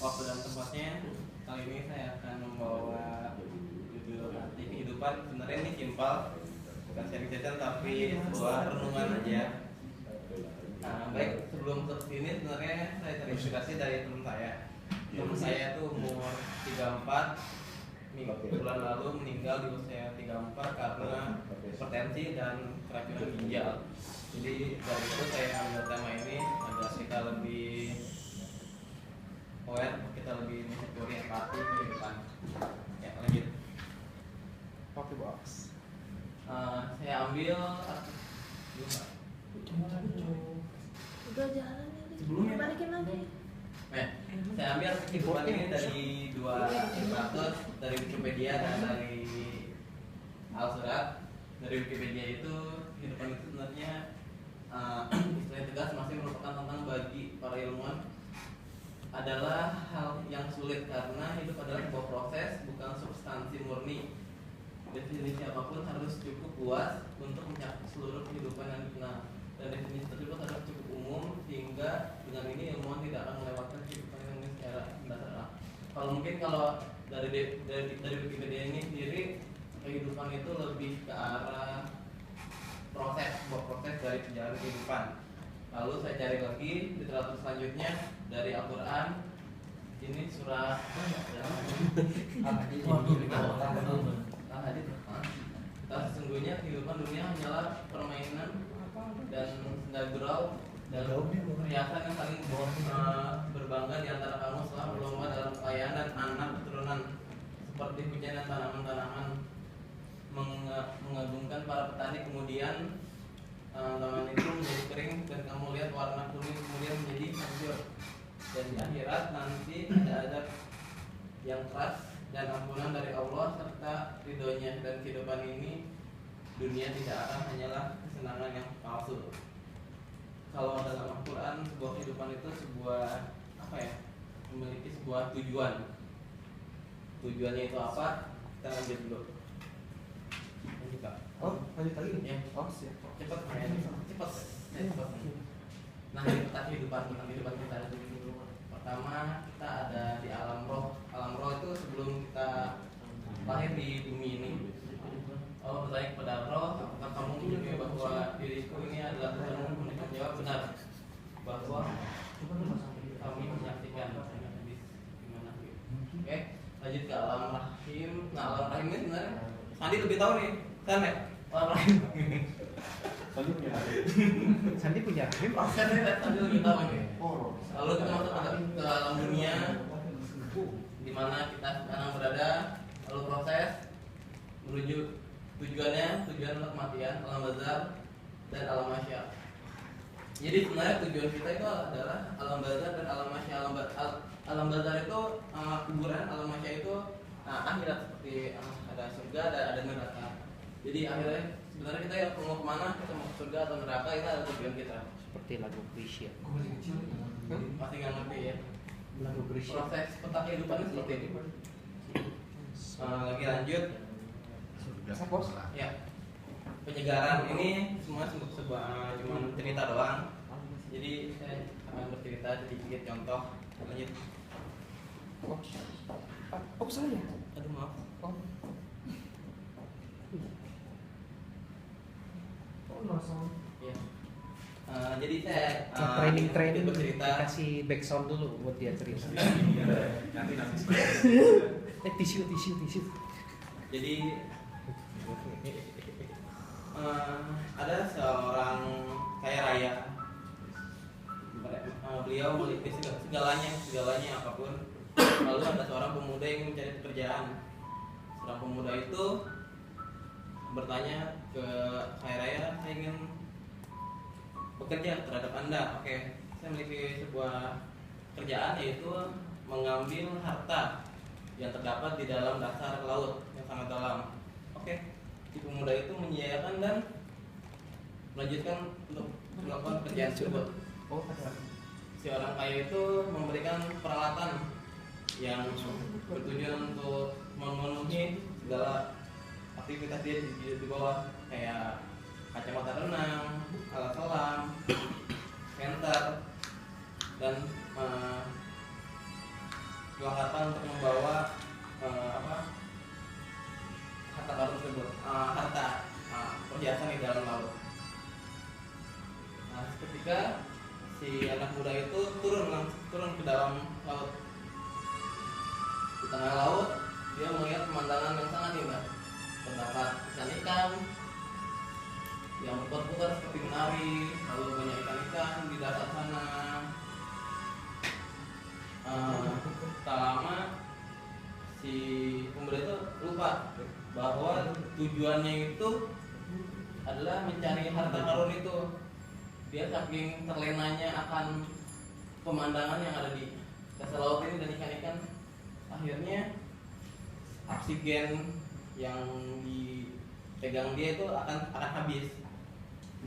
waktu dan tempatnya. Kali ini saya akan membawa judul arti kehidupan. Sebenarnya ini simpel, bukan sharing session tapi sebuah renungan aja. Baik, sebelum ke sini sebenarnya saya terinspirasi dari teman saya. Teman saya tuh umur 34, bulan lalu meninggal di usia 34 karena hipertensi dan keracunan ginjal. Jadi dari itu saya ambil tema ini agar kita lebih aware, kita lebih mensyukuri empati kehidupan. Ya, lanjut. Pakai box. Saya ambil udah jalan ini. Sebelumnya. Balikin lagi. Saya ambil kehidupan ini dari dua kasus, dari Wikipedia dan dari Al-Surat. Dari Wikipedia itu kehidupan itu sebenarnya istilah tegas masih merupakan tentang bagi para ilmuwan adalah hal yang sulit karena hidup adalah sebuah proses, bukan substansi murni. Definisi apapun harus cukup luas untuk mencakup seluruh kehidupan yang dikenal, dan definisi tersebut harus cukup umum sehingga dengan ini ilmuwan tidak akan melewatkan kehidupan yang secara mendasar. Kalau dari Wikipedia ini sendiri, kehidupan itu lebih ke arah proses, sebuah proses dari perjalanan kehidupan. Lalu saya cari lagi literatur selanjutnya dari Al-Quran. Ini surah sesungguhnya kehidupan dunia hanyalah permainan dan senda gurau dan perhiasan yang saling berbangga di antara kamu setelah berlomba dalam kekayaan dan anak keturunan, seperti hujan dan tanaman-tanaman mengagumkan para petani, kemudian tanaman itu menjadi kering dan kamu lihat warna kuning kemudian menjadi hijau, dan di akhirat nanti ada azab yang keras dan ampunan dari Allah serta ridhonya, dan kehidupan ini dunia tidak akan hanyalah kesenangan yang palsu. Kalau dalam Al-Quran, sebuah kehidupan itu sebuah memiliki sebuah tujuan. Tujuannya itu apa? Kita lanjut dulu. Lanjut Kak. Lanjut lagi nih? Ya. Siap. Cepat. Nah, ini peta kehidupan kita dulu. Pertama kita ada di alam roh. Alam roh itu sebelum kita lahir di bumi ini, Allah bertanya kepada roh, apakah kamu menyadari bahwa diriku ini adalah Tuhan? Mereka jawab benar, bahwa kami menyaksikan. Oke, lanjut ke alam rahim. Nah, alam rahim ini sebenarnya Sandi lebih tahu nih, kan ya? Alam rahim. Sandi punya rahim. Sandi lebih tahu nih. Lalu kita masuk ke alam dunia, di mana kita sekarang berada. Lalu proses menuju tujuan adalah kematian, alam barzakh dan alam mahsyar. Jadi sebenarnya tujuan kita itu adalah alam barzakh dan alam mahsyar. Alam barzakh itu kuburan, alam mahsyar itu akhirat, seperti ada surga, ada neraka. Jadi akhirnya sebenarnya kita mau kemana? Kita mau ke surga atau neraka, itu adalah tujuan kita. Seperti lagu Krisya. Pasti nggak ngerti ya. Lagu Krisya. Proses peta kehidupan seperti ini. Lagi lanjut. Bos. Ya, penyegaran ini semua sebuah cuma cerita doang. Jadi saya akan bercerita sedikit contoh. Lanjut. Oh saya. Aduh maaf. Ya. Jadi saya training bercerita. kasih background dulu buat dia cerita. Tisu. Jadi ada seorang kaya raya. Beliau memiliki segalanya apapun. Lalu ada seorang pemuda yang mencari pekerjaan. Seorang pemuda itu bertanya ke kaya raya, saya ingin bekerja terhadap Anda. Oke, saya memiliki sebuah kerjaan, yaitu mengambil harta yang terdapat di dalam dasar laut yang sangat dalam. Oke, si pemuda itu mengiyakan dan melanjutkan untuk melakukan pekerjaan tersebut. Si orang kaya itu memberikan peralatan yang bertujuan untuk memenuhi segala aktivitas dia di bawah, kayak kacamata renang, alat selam, senter, dan kelengkapan untuk membawa harta karun tersebut, perhiasan di dalam laut. Nah, ketika si anak muda itu turun ke dalam laut, di tengah laut dia melihat pemandangan yang sangat indah. Terdapat ikan-ikan yang berputar seperti menari, lalu banyak ikan-ikan di dasar sana. Tak lama si pemuda itu lupa bahwa tujuannya itu adalah mencari harta karun itu. Dia saking terlenanya akan pemandangan yang ada di dasar laut ini dan ikan-ikan, akhirnya oksigen yang dipegang dia itu akan habis.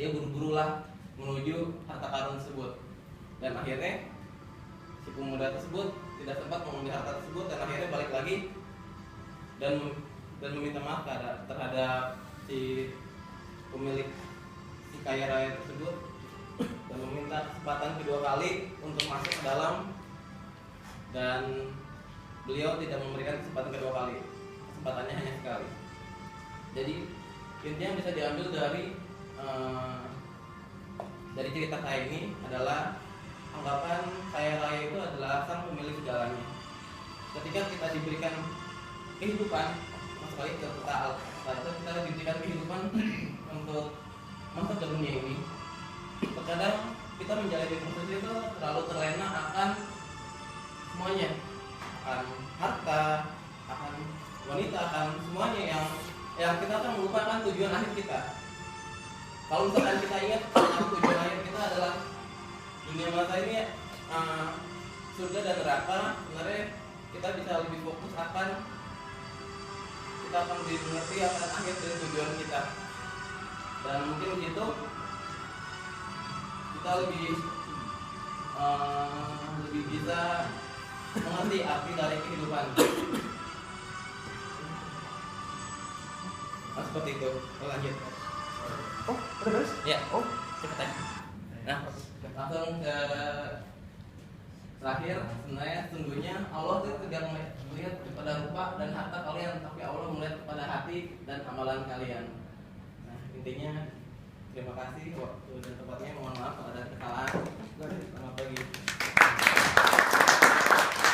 Dia buru-burulah menuju harta karun tersebut, dan akhirnya si pemuda tersebut tidak sempat mengambil harta tersebut, dan akhirnya balik lagi dan meminta maaf terhadap si pemilik si kaya raya tersebut, dan meminta kesempatan kedua kali untuk masuk ke dalam, dan beliau tidak memberikan kesempatan kedua kali, kesempatannya hanya sekali. Jadi intinya bisa diambil dari cerita saya ini adalah anggapan kaya raya itu adalah sang pemilik segalanya. Ketika kita diberikan kehidupan, maksudnya kita diberikan kehidupan untuk masuk ke dunia ini, terkadang kita menjalani proses itu terlalu terlena akan semuanya, akan harta, akan wanita, akan semuanya yang kita akan melupakan tujuan akhir kita. Kalau misalkan kita ingat tujuan akhir kita adalah dunia masa ini, surga dan neraka, sebenarnya kita bisa lebih fokus kita akan lebih mengerti akan akhir dari tujuan kita, dan mungkin begitu kita lebih bisa mengerti arti dari kehidupan. Nah, seperti itu. Lanjut. Oh, udah beres? Ya. Oh, Cepetan. Nah, langsung ke terakhir. Sebenarnya sesungguhnya Allah itu tidak melihat kepada rupa dan harta kalian, tapi Allah melihat kepada hati dan amalan kalian. Nah, intinya terima kasih waktu dan tempatnya. Mohon maaf kalau ada kesalahan. Selamat pagi.